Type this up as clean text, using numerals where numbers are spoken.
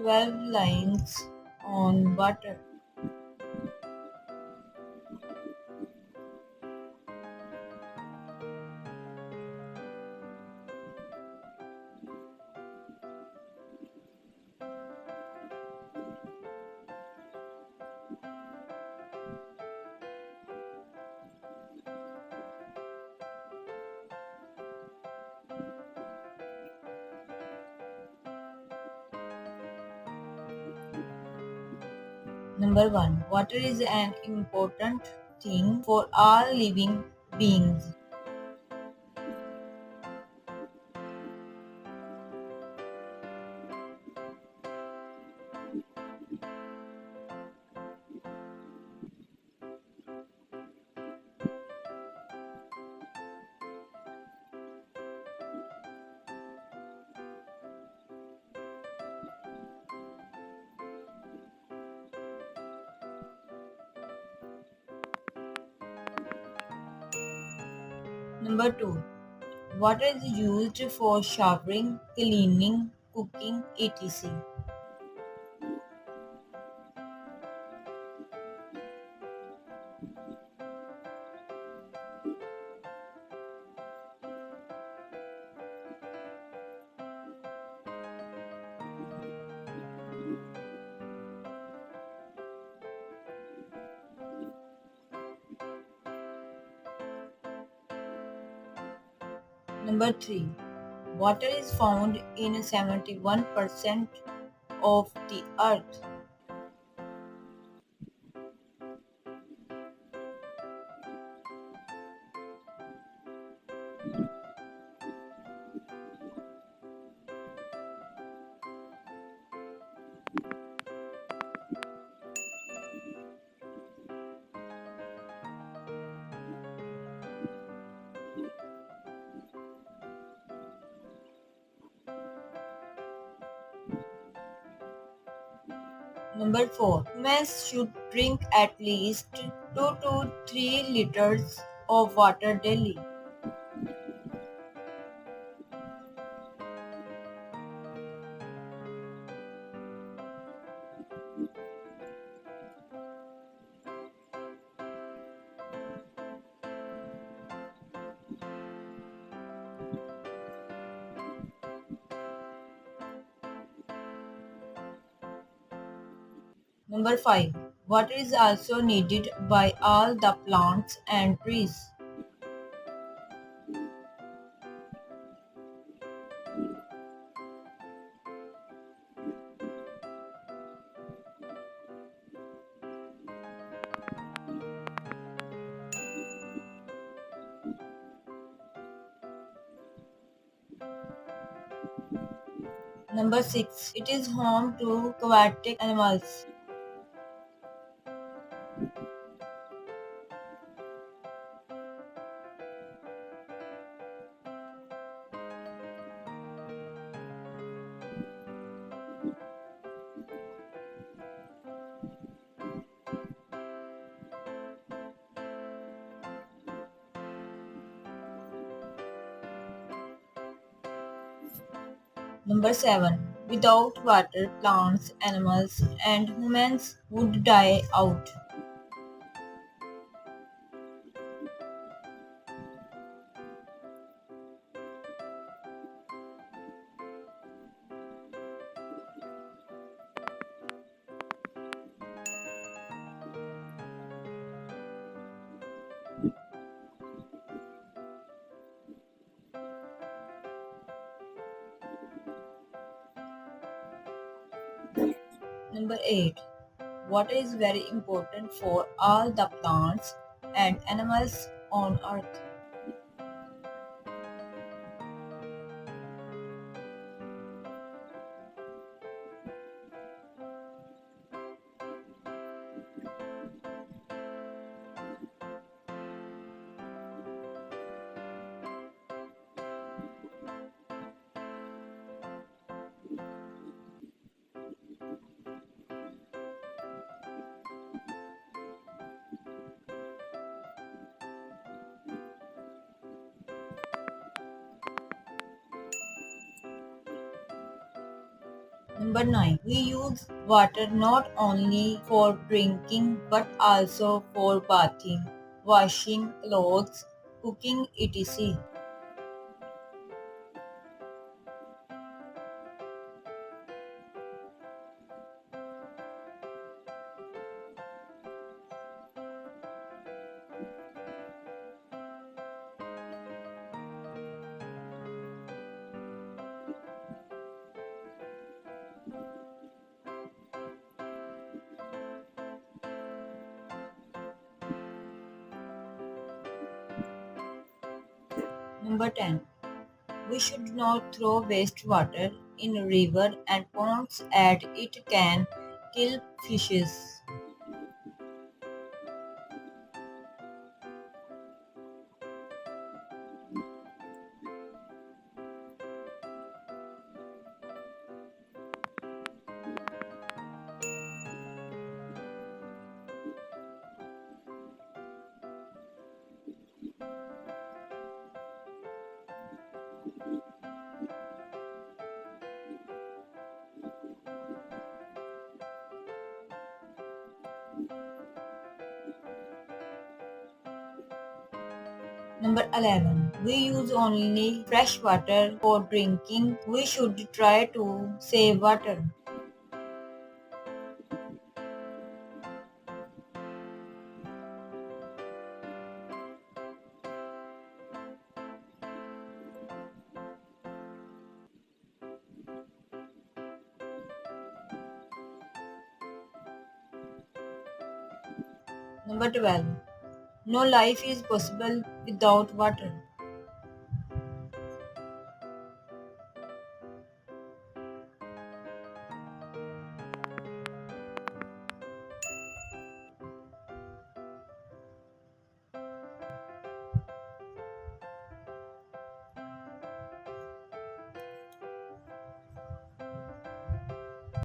12 lines on water. Number 1. Water is an important thing for all living beings. Number 2. Water is used for showering, cleaning, cooking, etc. Number 3. Water is found in 71% of the earth. Number 4. Humans should drink at least 2 to 3 liters of water daily. Number 5. Water is also needed by all the plants and trees. Number 6. It is home to aquatic animals. Number 7. Without water, plants, animals, and humans would die out. Number 8. Water is very important for all the plants and animals on earth. Number 9. We use water not only for drinking but also for bathing, washing clothes, cooking, etc. Number 10. We should not throw wastewater in river and ponds as it can kill fishes. Number 11. We use only fresh water for drinking. We should try to save water. Number 12. No life is possible without water.